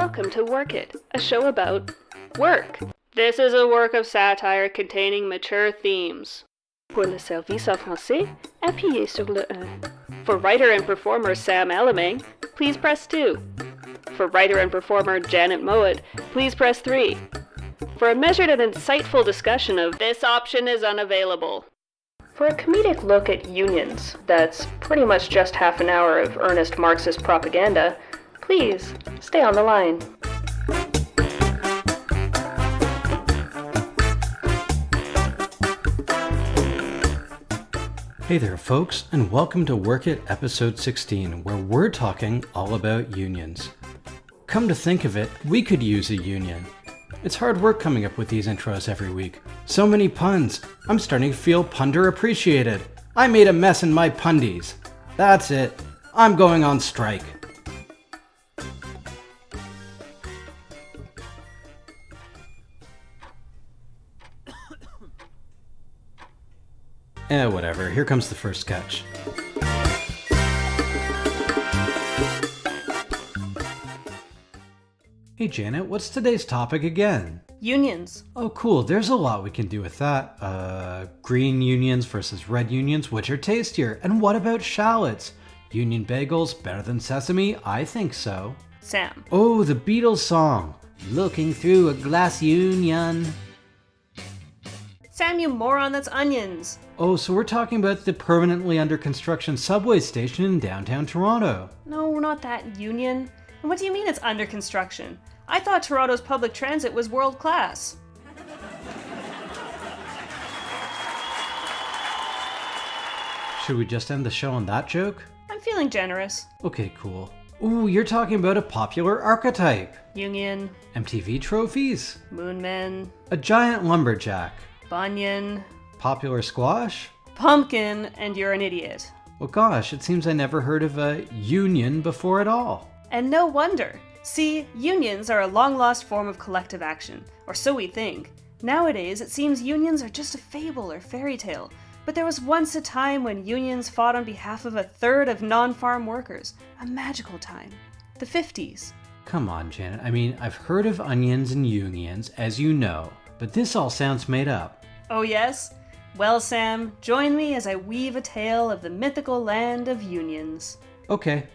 Welcome to Work It, a show about work. This is a work of satire containing mature themes. Pour le service en français, appuyez sur le 1. For writer and performer Sam Elaming, please press 2. For writer and performer Janet Mowat, please press 3. For a measured and insightful discussion of this option is unavailable. For a comedic look at unions, that's pretty much just half an hour of earnest Marxist propaganda, please stay on the line. Hey there, folks, and welcome to Work It episode 16, where we're talking all about unions. Come to think of it, we could use a union. It's hard work coming up with these intros every week. So many puns. I'm starting to feel punter-appreciated. I made a mess in my pundies. That's it. I'm going on strike. Whatever. Here comes the first sketch. Hey Janet, what's today's topic again? Unions. Oh cool, there's a lot we can do with that. Green unions versus red unions, which are tastier? And what about shallots? Union bagels better than sesame? I think so. Sam. Oh, the Beatles song. Looking through a glass union. Sam, you moron, that's onions. Oh, so we're talking about the permanently under construction subway station in downtown Toronto. No, not that union. And what do you mean it's under construction? I thought Toronto's public transit was world class. Should we just end the show on that joke? I'm feeling generous. Okay, cool. Ooh, you're talking about a popular archetype. Union. MTV trophies. Moonmen. A giant lumberjack. Bunyan. Popular squash. Pumpkin, and you're an idiot. Well gosh, it seems I never heard of a union before at all. And no wonder. See, unions are a long-lost form of collective action, or so we think. Nowadays, it seems unions are just a fable or fairy tale. But there was once a time when unions fought on behalf of a third of non-farm workers. A magical time. The 50s. Come on, Janet. I mean, I've heard of onions and unions, as you know, but this all sounds made up. Oh yes? Well, Sam, join me as I weave a tale of the mythical land of unions. Okay.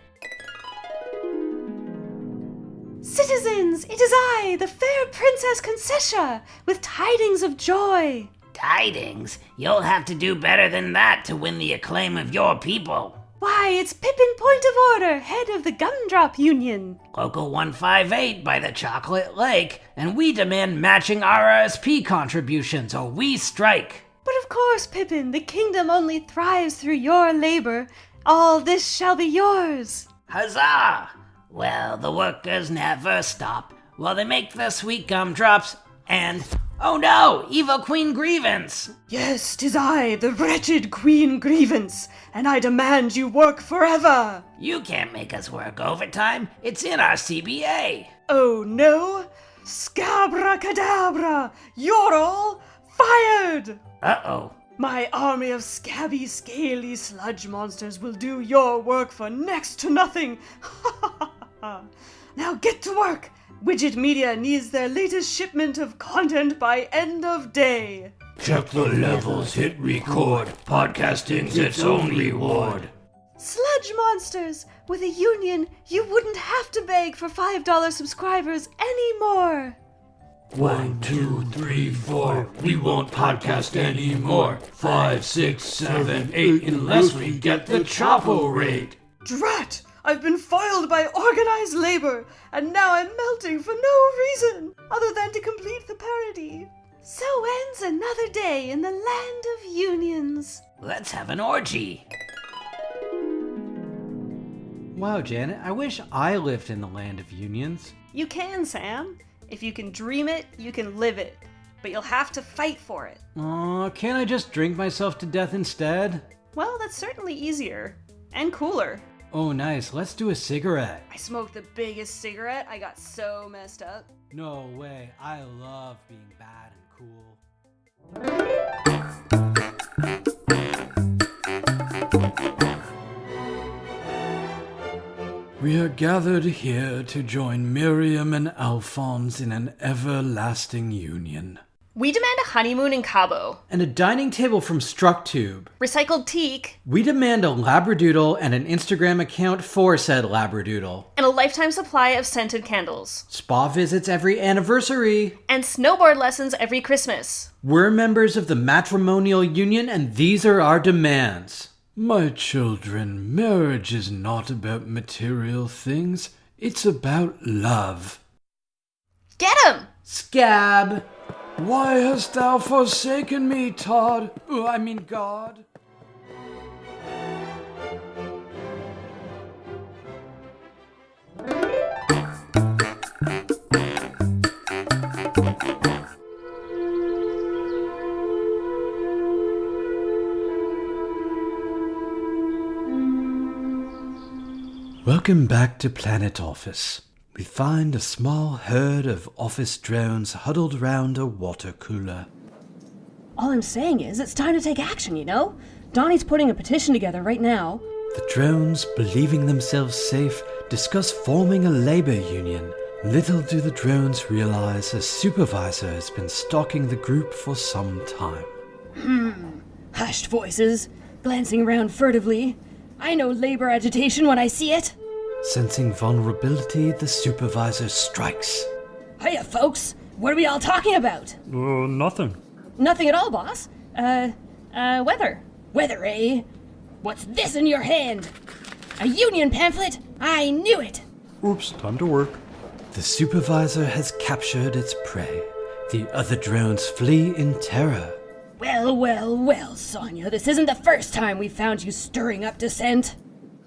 Citizens, it is I, the fair Princess Concessia, with tidings of joy. Tidings? You'll have to do better than that to win the acclaim of your people. Why, it's Pippin Point of Order, head of the Gumdrop Union. Local 158 by the Chocolate Lake, and we demand matching RRSP contributions or we strike. But of course, Pippin, the kingdom only thrives through your labor. All this shall be yours. Huzzah! Well, the workers never stop while they make the sweet gumdrops and... oh no! Evil Queen Grievance! Yes, 'tis I, the wretched Queen Grievance, and I demand you work forever! You can't make us work overtime. It's in our CBA. Oh no? Scabra-cadabra! You're all fired! Uh-oh. My army of scabby, scaly sludge monsters will do your work for next to nothing! Now get to work! Widget Media needs their latest shipment of content by end of day. Check the levels, hit record. Podcasting's its own reward. Sludge monsters! With a union, you wouldn't have to beg for $5 subscribers anymore. 1, 2, 3, 4. We won't podcast anymore. 5, 6, 7, 8. Unless we get the Chapo rate. Drat! I've been foiled by organized labor, and now I'm melting for no reason other than to complete the parody. So ends another day in the land of unions. Let's have an orgy. Wow, Janet, I wish I lived in the land of unions. You can, Sam. If you can dream it, you can live it. But you'll have to fight for it. Aw, can't I just drink myself to death instead? Well, that's certainly easier. And cooler. Oh nice, let's do a cigarette. I smoked the biggest cigarette. I got so messed up. No way, I love being bad and cool. We are gathered here to join Miriam and Alphonse in an everlasting union. We demand a honeymoon in Cabo. And a dining table from Structube. Recycled teak. We demand a Labradoodle and an Instagram account for said Labradoodle. And a lifetime supply of scented candles. Spa visits every anniversary. And snowboard lessons every Christmas. We're members of the matrimonial union and these are our demands. My children, marriage is not about material things. It's about love. Get him! Scab! Why hast thou forsaken me, God? Welcome back to Planet Office. We find a small herd of office drones huddled round a water cooler. All I'm saying is, it's time to take action, you know? Donnie's putting a petition together right now. The drones, believing themselves safe, discuss forming a labor union. Little do the drones realize a supervisor has been stalking the group for some time. Hushed voices, glancing around furtively. I know labor agitation when I see it. Sensing vulnerability, the supervisor strikes. Hiya, folks. What are we all talking about? Nothing. Nothing at all, boss. Weather. Weather, eh? What's this in your hand? A union pamphlet? I knew it. Oops, time to work. The supervisor has captured its prey. The other drones flee in terror. Well, Sonia, this isn't the first time we've found you stirring up dissent.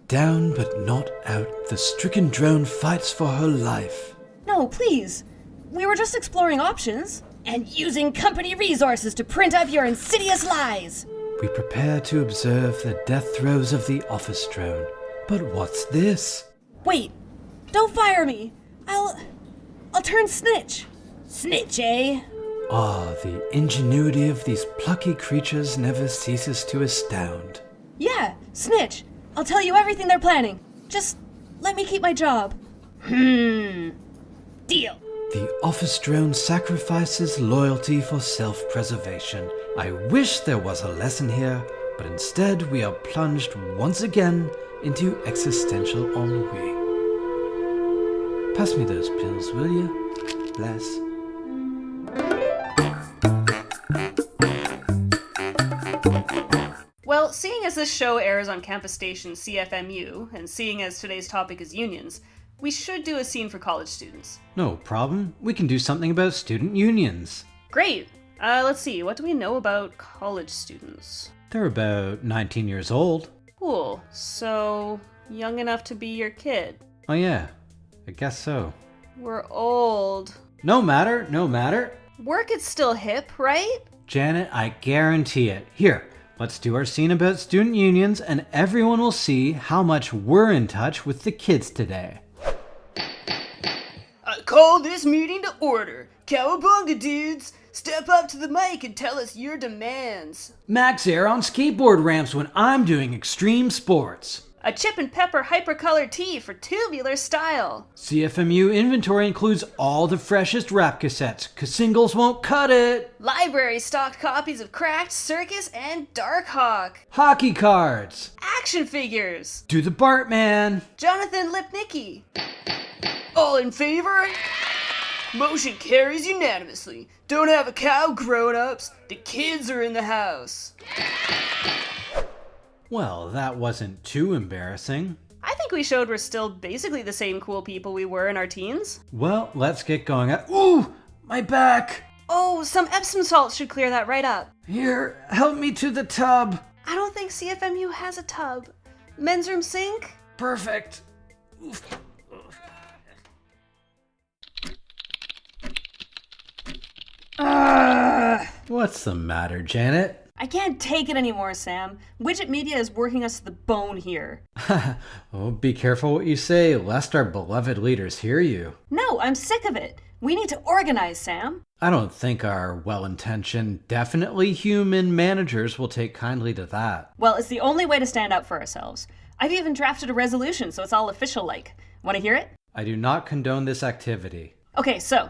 Down but not out, the stricken drone fights for her life. No, please. We were just exploring options. And using company resources to print up your insidious lies. We prepare to observe the death throes of the office drone. But what's this? Wait, don't fire me. I'll turn snitch. Snitch, eh? Ah, the ingenuity of these plucky creatures never ceases to astound. Yeah, snitch. I'll tell you everything they're planning. Just let me keep my job. Deal. The office drone sacrifices loyalty for self-preservation. I wish there was a lesson here, but instead we are plunged once again into existential ennui. Pass me those pills, will you? Bless. Well, seeing as this show airs on campus station CFMU, and seeing as today's topic is unions, we should do a scene for college students. No problem. We can do something about student unions. Great! Let's see, what do we know about college students? They're about 19 years old. Cool, so young enough to be your kid. Oh yeah, I guess so. We're old. No matter. Work is still hip, right? Janet, I guarantee it. Here, let's do our scene about student unions and everyone will see how much we're in touch with the kids today. I call this meeting to order. Cowabunga, dudes! Step up to the mic and tell us your demands. Max air on skateboard ramps when I'm doing extreme sports. A chip and pepper hypercolor tee for tubular style. CFMU inventory includes all the freshest rap cassettes, 'cause singles won't cut it. Library stocked copies of Cracked, Circus, and Darkhawk. Hockey cards. Action figures. Do the Bartman. Jonathan Lipnicki. All in favor? Motion carries unanimously. Don't have a cow, grown-ups. The kids are in the house. Well, that wasn't too embarrassing. I think we showed we're still basically the same cool people we were in our teens. Well, let's get going. Ooh, my back. Oh, some Epsom salts should clear that right up. Here, help me to the tub. I don't think CFMU has a tub. Men's room sink? Perfect. Oof. What's the matter, Janet? I can't take it anymore, Sam. Widget Media is working us to the bone here. Oh, be careful what you say, lest our beloved leaders hear you. No, I'm sick of it. We need to organize, Sam. I don't think our well-intentioned, definitely human managers will take kindly to that. Well, it's the only way to stand up for ourselves. I've even drafted a resolution, so it's all official-like. Want to hear it? I do not condone this activity. Okay, so,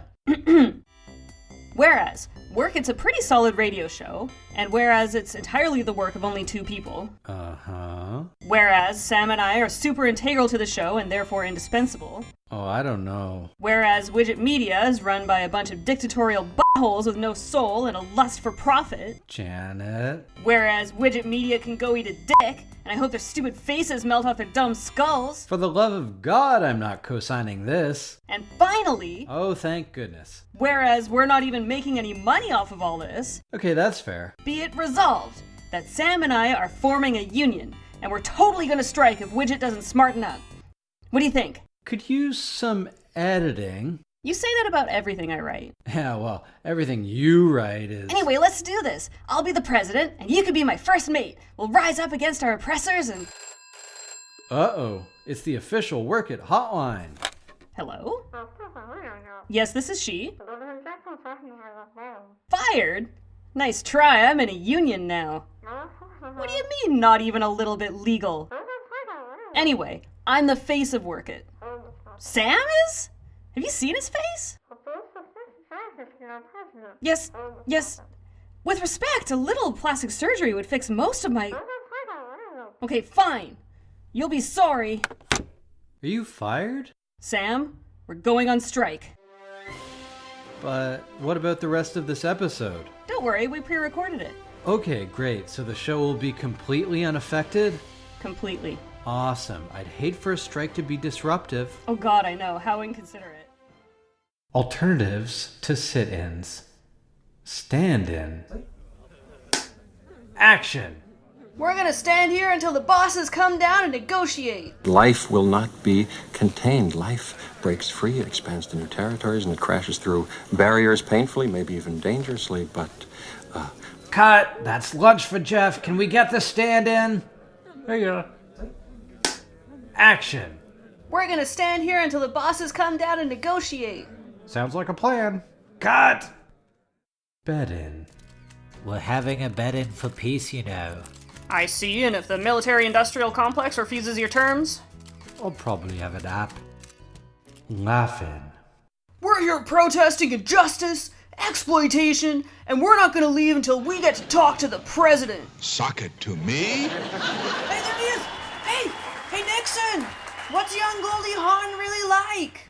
whereas Work It's a pretty solid radio show, and whereas it's entirely the work of only 2 people, Uh-huh. whereas Sam and I are super integral to the show and therefore indispensable, Oh, I don't know. whereas Widget Media is run by a bunch of dictatorial buttholes with no soul and a lust for profit, Janet. whereas Widget Media can go eat a dick, and I hope their stupid faces melt off their dumb skulls, For the love of God, I'm not co-signing this. and finally, Oh, thank goodness. whereas we're not even making any money off of all this, Okay, that's fair. be it resolved that Sam and I are forming a union, and we're totally gonna strike if Widget doesn't smarten up. What do you think? Could use some editing. You say that about everything I write. Yeah, well, everything you write is... Anyway, let's do this. I'll be the president, and you can be my first mate. We'll rise up against our oppressors and... Uh-oh. It's the official Work It hotline. Hello? Yes, this is she. Fired? Nice try, I'm in a union now. What do you mean, not even a little bit legal? Anyway, I'm the face of Work It. Sam is? Have you seen his face? Yes. With respect, a little plastic surgery would fix most of my... Okay, fine. You'll be sorry. Are you fired? Sam, we're going on strike. But what about the rest of this episode? Don't worry, we pre-recorded it. Okay, great. So the show will be completely unaffected? Completely. Awesome. I'd hate for a strike to be disruptive. Oh god, I know. How inconsiderate. Alternatives to sit-ins. Stand-in. Action! We're gonna stand here until the bosses come down and negotiate. Life will not be contained. Life breaks free, it expands to new territories, and it crashes through barriers painfully, maybe even dangerously, but Cut! That's lunch for Jeff. Can we get the stand-in? Hey, Action! We're gonna stand here until the bosses come down and negotiate. sounds like a plan. Cut! Bed-in. We're having a bed-in for peace, you know. I see, and if the military-industrial complex refuses your terms, I'll probably have an app. Laugh-in. we're here protesting injustice, exploitation, and we're not gonna leave until we get to talk to the president. Sock it to me? Hey, there he is! Hey, Nixon! What's young Goldie Hawn really like?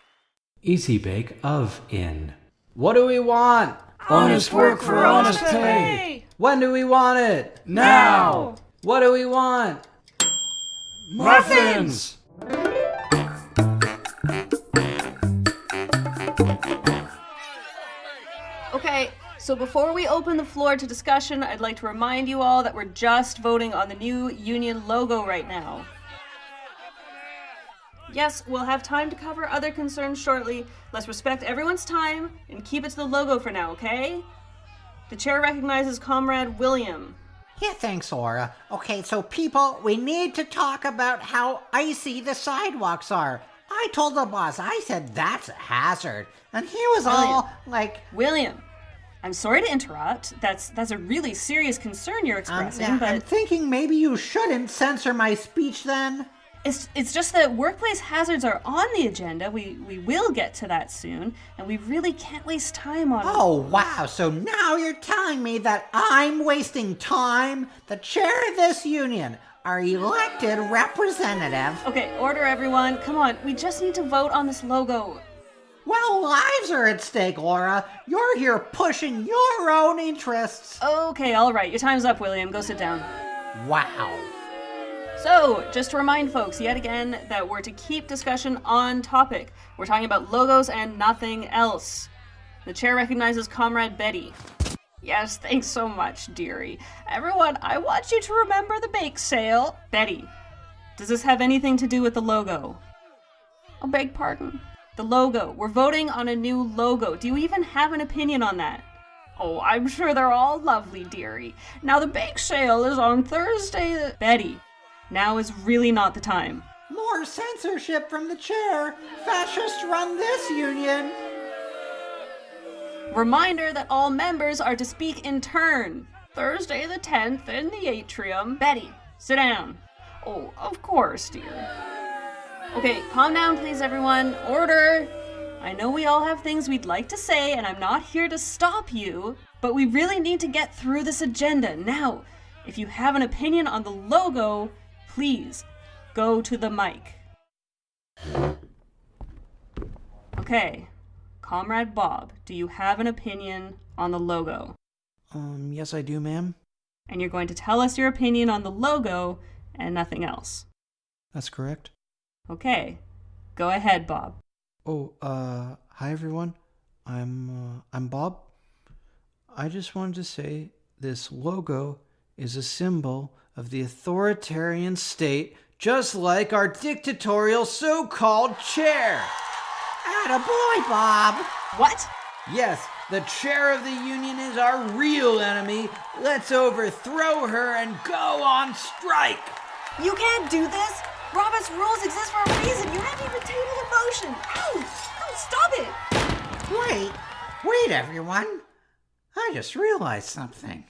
Easy Bake of In. What do we want? Honest work for honest pay. Hey! When do we want it? Now! What do we want? Muffins! Okay, so before we open the floor to discussion, I'd like to remind you all that we're just voting on the new union logo right now. Yes, we'll have time to cover other concerns shortly. Let's respect everyone's time and keep it to the logo for now, okay? The chair recognizes Comrade William. Yeah, thanks, Aura. Okay, so people, we need to talk about how icy the sidewalks are. I told the boss, I said that's a hazard. And he was all like... William, I'm sorry to interrupt. That's a really serious concern you're expressing, I'm but thinking maybe you shouldn't censor my speech then. it's just that workplace hazards are on the agenda. We will get to that soon, and we really can't waste time on Oh, wow. So now you're telling me that I'm wasting time? The chair of this union, our elected representative. Okay, order everyone. Come on, we just need to vote on this logo. Well, lives are at stake, Laura. You're here pushing your own interests. Okay, all right. Your time's up, William. Go sit down. Wow. So, just to remind folks yet again that we're to keep discussion on topic. We're talking about logos and nothing else. The chair recognizes Comrade Betty. Yes, thanks so much, dearie. Everyone, I want you to remember the bake sale. Betty, does this have anything to do with the logo? I beg pardon. The logo. We're voting on a new logo. Do you even have an opinion on that? Oh, I'm sure they're all lovely, dearie. Now the bake sale is on Thursday. Betty, now is really not the time. More censorship from the chair. Fascists run this union. Reminder that all members are to speak in turn. Thursday the 10th in the atrium. Betty, sit down. Oh, of course, dear. Okay, calm down, please, everyone. Order! I know we all have things we'd like to say, and I'm not here to stop you, but we really need to get through this agenda. Now, if you have an opinion on the logo, please go to the mic. Okay, Comrade Bob, do you have an opinion on the logo? Yes, I do, ma'am. And you're going to tell us your opinion on the logo and nothing else. That's correct. Okay, go ahead, Bob. Oh, hi everyone. I'm Bob. I just wanted to say this logo is a symbol of the authoritarian state, just like our dictatorial so-called chair. Attaboy, Bob. What? Yes, the chair of the union is our real enemy. Let's overthrow her and go on strike. You can't do this! Robert's rules exist for a reason! You haven't even tabled a motion! Ow! Ow, stop it! Wait, everyone. I just realized something.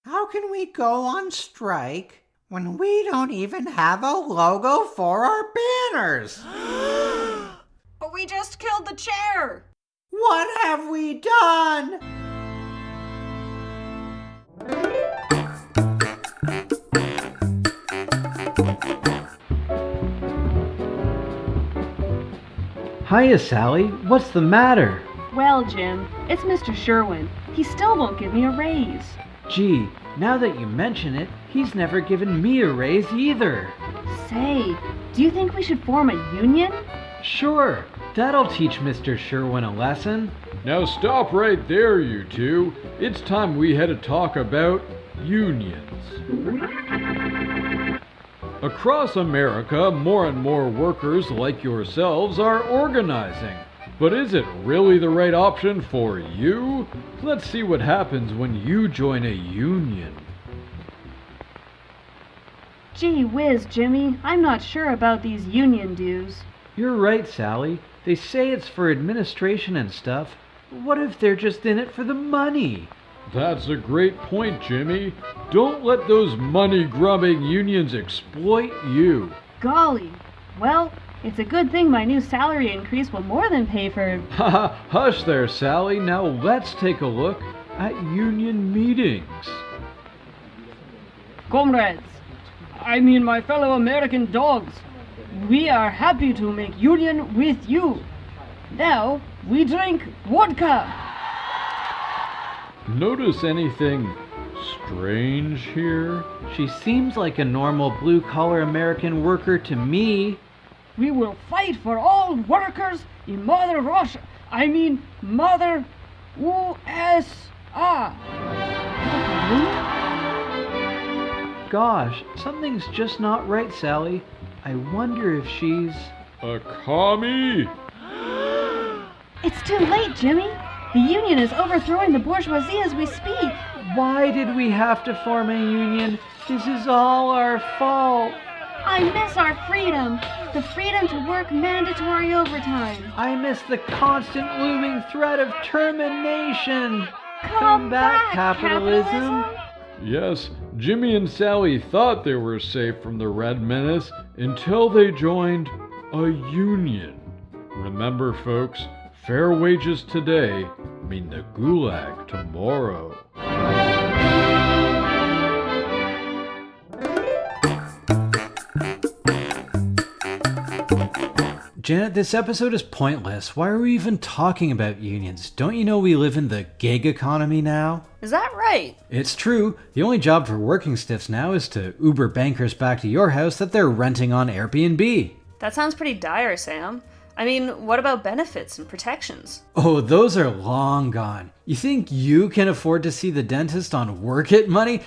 How can we go on strike when we don't even have a logo for our banners? But we just killed the chair! What have we done? Hiya, Sally. What's the matter? Well, Jim, it's Mr. Sherwin. He still won't give me a raise. Gee, now that you mention it, he's never given me a raise either. Say, do you think we should form a union? Sure, that'll teach Mr. Sherwin a lesson. Now stop right there, you two. It's time we had a talk about unions. Across America, more and more workers like yourselves are organizing. But is it really the right option for you? Let's see what happens when you join a union. Gee whiz, Jimmy, I'm not sure about these union dues. You're right, Sally. They say it's for administration and stuff. What if they're just in it for the money? That's a great point, Jimmy. Don't let those money-grubbing unions exploit you. Golly. Well, it's a good thing my new salary increase will more than pay for... Haha, hush there, Sally. Now let's take a look at union meetings. Comrades, I mean my fellow American dogs, we are happy to make union with you. Now, we drink vodka. Notice anything strange here? She seems like a normal blue-collar American worker to me. We will fight for all workers in Mother Russia. I mean, Mother USA. Gosh, something's just not right, Sally. I wonder if she's... A commie? It's too late, Jimmy. The union is overthrowing the bourgeoisie as we speak. Why did we have to form a union? This is all our fault. I miss our freedom. The freedom to work mandatory overtime. I miss the constant looming threat of termination. Come back, capitalism. Yes, Jimmy and Sally thought they were safe from the Red Menace until they joined a union. Remember, folks, fair wages today mean the gulag tomorrow. Janet, this episode is pointless. Why are we even talking about unions? Don't you know we live in the gig economy now? Is that right? It's true. The only job for working stiffs now is to Uber bankers back to your house that they're renting on Airbnb. That sounds pretty dire, Sam. I mean, what about benefits and protections? Oh, those are long gone. You think you can afford to see the dentist on Work It money?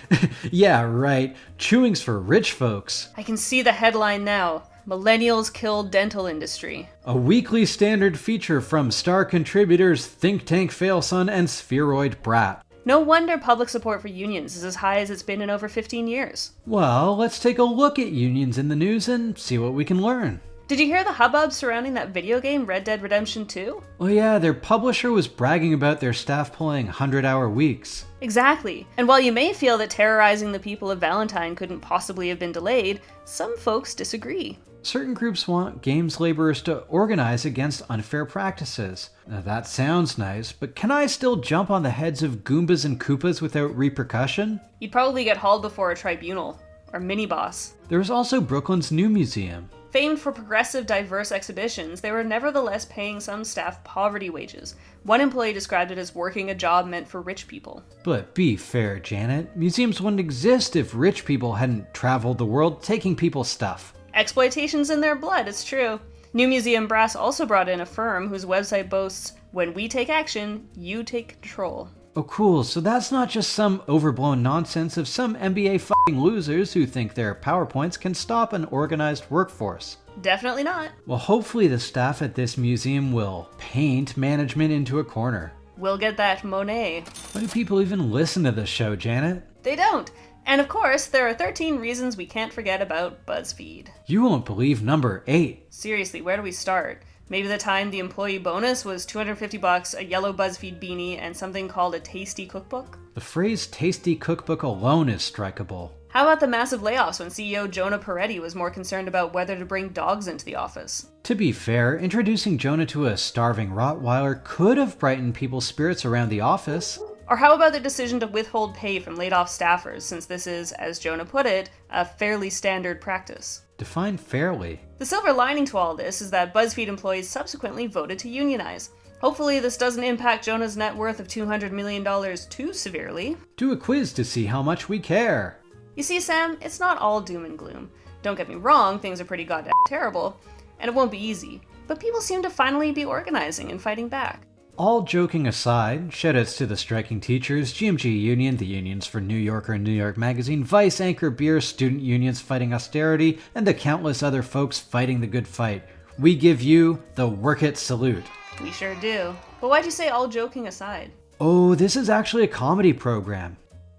Yeah, right. Chewing's for rich folks. I can see the headline now. Millennials kill dental industry. A weekly standard feature from star contributors Think Tank Failson and Spheroid Brat. No wonder public support for unions is as high as it's been in over 15 years. Well, let's take a look at unions in the news and see what we can learn. Did you hear the hubbub surrounding that video game, Red Dead Redemption 2? Oh yeah, their publisher was bragging about their staff pulling 100-hour weeks. Exactly. And while you may feel that terrorizing the people of Valentine couldn't possibly have been delayed, some folks disagree. Certain groups want games laborers to organize against unfair practices. Now that sounds nice, but can I still jump on the heads of Goombas and Koopas without repercussion? You'd probably get hauled before a tribunal, or mini-boss. There is also Brooklyn's new museum. Famed for progressive, diverse exhibitions, they were nevertheless paying some staff poverty wages. One employee described it as working a job meant for rich people. But be fair, Janet. Museums wouldn't exist if rich people hadn't traveled the world taking people's stuff. Exploitation's in their blood, it's true. New Museum Brass also brought in a firm whose website boasts, "When we take action, you take control." Oh cool, so that's not just some overblown nonsense of some MBA f***ing losers who think their PowerPoints can stop an organized workforce. Definitely not. Well, hopefully the staff at this museum will paint management into a corner. We'll get that Monet. Why do people even listen to this show, Janet? They don't. And of course, there are 13 reasons we can't forget about BuzzFeed. You won't believe number 8. Seriously, where do we start? Maybe the time the employee bonus was $250, a yellow BuzzFeed beanie, and something called a tasty cookbook? The phrase tasty cookbook alone is strikeable. How about the massive layoffs when CEO Jonah Peretti was more concerned about whether to bring dogs into the office? To be fair, introducing Jonah to a starving Rottweiler could have brightened people's spirits around the office. Or how about the decision to withhold pay from laid-off staffers, since this is, as Jonah put it, a fairly standard practice? Define fairly. The silver lining to all this is that BuzzFeed employees subsequently voted to unionize. Hopefully this doesn't impact Jonah's net worth of $200 million too severely. Do a quiz to see how much we care. You see, Sam, it's not all doom and gloom. Don't get me wrong, things are pretty goddamn terrible, and it won't be easy. But people seem to finally be organizing and fighting back. All joking aside, shoutouts to the striking teachers, GMG Union, the unions for New Yorker and New York Magazine, Vice, Anchor, Beer, student unions fighting austerity, and the countless other folks fighting the good fight. We give you the Work It salute. We sure do. But why'd you say all joking aside? Oh, this is actually a comedy program.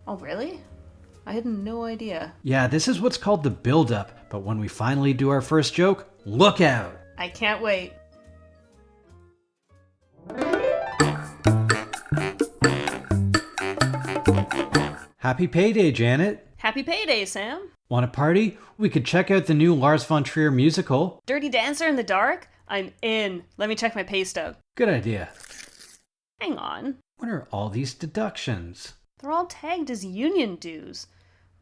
Oh, really? I had no idea. Yeah, this is what's called the build-up, but when we finally do our first joke, look out! I can't wait. Happy payday, Janet. Happy payday, Sam. Want a party? We could check out the new Lars von Trier musical. Dirty Dancer in the Dark? I'm in. Let me check my pay stub. Good idea. Hang on. What are all these deductions? They're all tagged as union dues.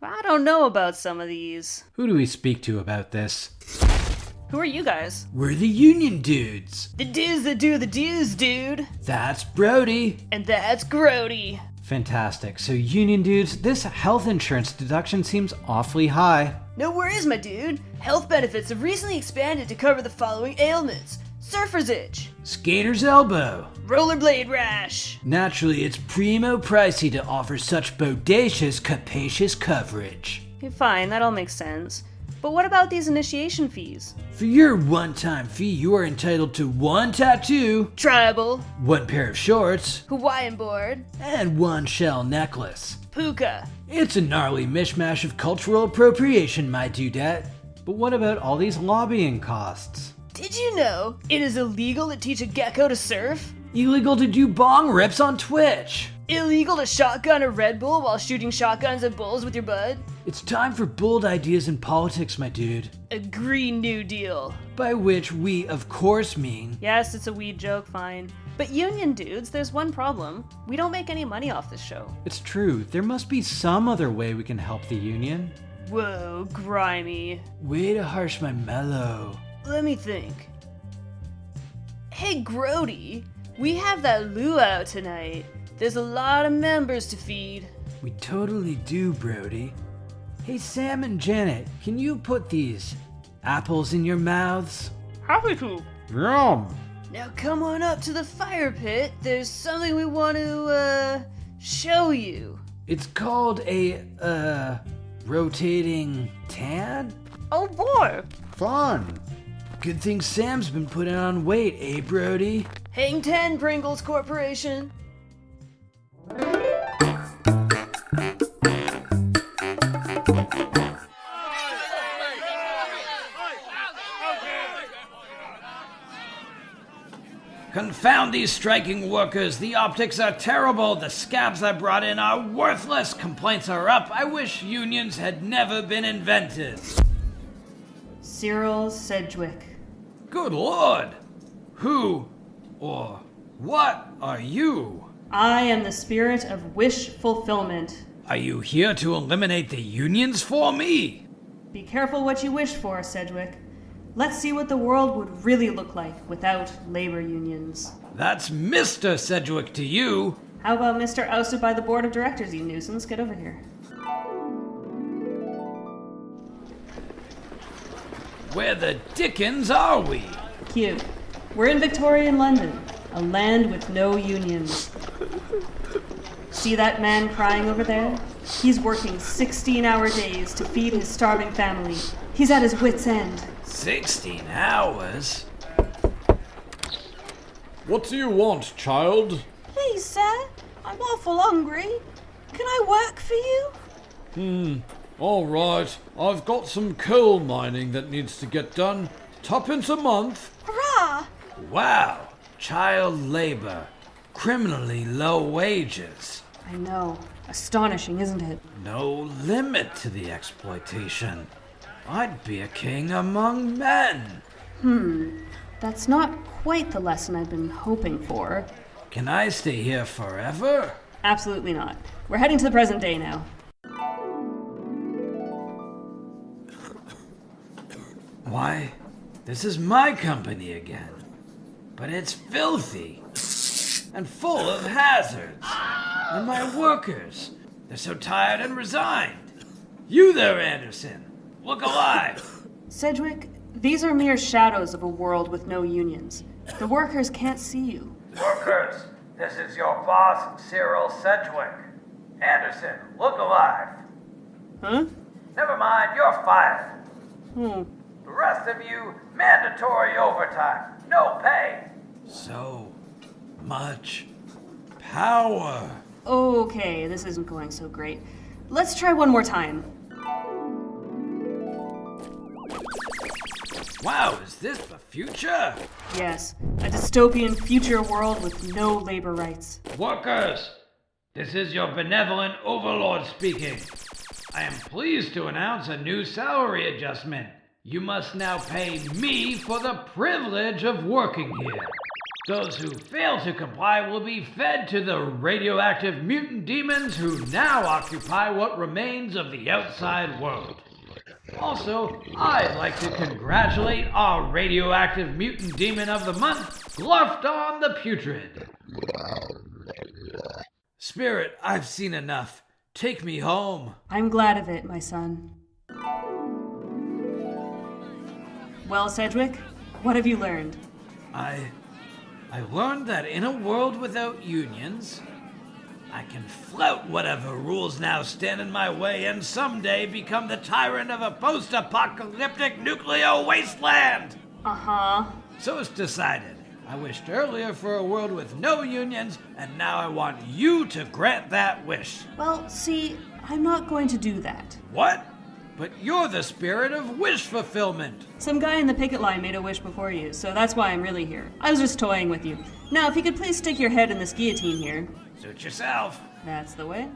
I don't know about some of these. Who do we speak to about this? Who are you guys? We're the union dudes. The dudes that do the dues, dude. That's Brody. And that's Grody. Fantastic. So union dudes, this health insurance deduction seems awfully high. No worries, my dude. Health benefits have recently expanded to cover the following ailments. Surfer's itch. Skater's elbow. Rollerblade rash. Naturally, it's primo pricey to offer such bodacious, capacious coverage. Okay, fine, that all makes sense. But what about these initiation fees? For your one-time fee, you are entitled to 1 tattoo, Tribal. 1 pair of shorts, Hawaiian board. and 1 shell necklace. Puka. It's a gnarly mishmash of cultural appropriation, my dudette. But what about all these lobbying costs? Did you know it is illegal to teach a gecko to surf? Illegal to do bong rips on Twitch. Illegal to shotgun a Red Bull while shooting shotguns at bulls with your bud? It's time for bold ideas in politics, my dude. A Green New Deal. By which we, of course, mean... Yes, it's a weed joke, fine. But union dudes, there's one problem. We don't make any money off this show. It's true. There must be some other way we can help the union. Whoa, grimy. Way to harsh my mellow. Let me think. Hey, Grody, we have that luau tonight. There's a lot of members to feed. We totally do, Brody. Hey, Sam and Janet, can you put these apples in your mouths? Happy to. Yum! Now come on up to the fire pit. There's something we want to, show you. It's called a, rotating tan? Oh boy. Fun! Good thing Sam's been putting on weight, eh, Brody? Hang 10, Pringles Corporation. Confound these striking workers. The optics are terrible. The scabs I brought in are worthless. Complaints are up. I wish unions had never been invented. Cyril Sedgwick. Good Lord! Who or what are you? I am the spirit of wish fulfillment. Are you here to eliminate the unions for me? Be careful what you wish for, Sedgwick. Let's see what the world would really look like without labor unions. That's Mr. Sedgwick to you. How about Mr. Ousted by the Board of Directors, you nuisance? Get over here. Where the dickens are we? Cute. We're in Victorian London, a land with no unions. See that man crying over there? He's working 16-hour days to feed his starving family. He's at his wit's end. 16 hours? What do you want, child? Please, sir, I'm awful hungry. Can I work for you? All right. I've got some coal mining that needs to get done. Tuppence a month. Hurrah! Wow. Child labor. Criminally low wages. I know. Astonishing, isn't it? No limit to the exploitation. I'd be a king among men. That's not quite the lesson I've been hoping for. Can I stay here forever? Absolutely not. We're heading to the present day now. Why, this is my company again. But it's filthy and full of hazards. And my workers, they're so tired and resigned. You there, Anderson, look alive. Sedgwick, these are mere shadows of a world with no unions. The workers can't see you. Workers, this is your boss, Cyril Sedgwick. Anderson, look alive. Huh? Never mind, you're fired. Hmm. The rest of you, mandatory overtime, no pay. So much power. Okay, this isn't going so great. Let's try one more time. Wow, is this the future? Yes, a dystopian future world with no labor rights. Workers, this is your benevolent overlord speaking. I am pleased to announce a new salary adjustment. You must now pay me for the privilege of working here. Those who fail to comply will be fed to the radioactive mutant demons who now occupy what remains of the outside world. Also, I'd like to congratulate our radioactive mutant demon of the month, Glufton the Putrid. Spirit, I've seen enough. Take me home. I'm glad of it, my son. Well, Sedgwick, what have you learned? I learned that in a world without unions, I can flout whatever rules now stand in my way and someday become the tyrant of a post-apocalyptic nuclear wasteland. Uh-huh. So it's decided. I wished earlier for a world with no unions, and now I want you to grant that wish. Well, see, I'm not going to do that. What? But you're the spirit of wish fulfillment. Some guy in the picket line made a wish before you, so that's why I'm really here. I was just toying with you. Now, if you could please stick your head in this guillotine here. Suit yourself. That's the way.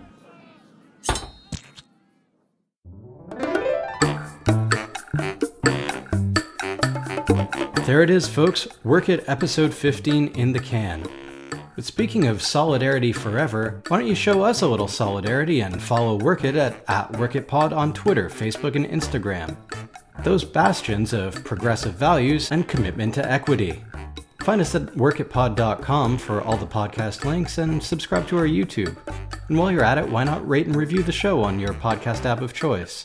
There it is, folks. Work It episode 15 in the can. But speaking of solidarity forever, why don't you show us a little solidarity and follow Work It at WorkItPod on Twitter, Facebook, and Instagram. Those bastions of progressive values and commitment to equity. Find us at workitpod.com for all the podcast links and subscribe to our YouTube. And while you're at it, why not rate and review the show on your podcast app of choice?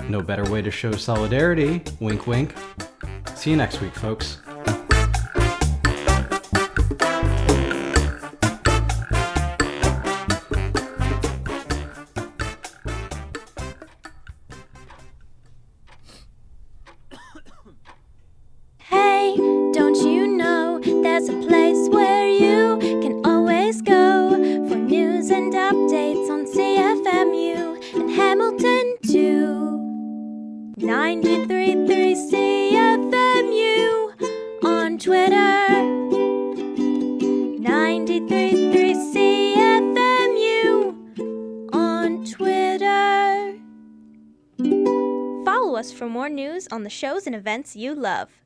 No better way to show solidarity. Wink, wink. See you next week, folks. Hey, don't you know there's a place where you can always go for news and updates on CFMU and Hamilton too. 93.3 CFMU on Twitter. for more news on the shows and events you love.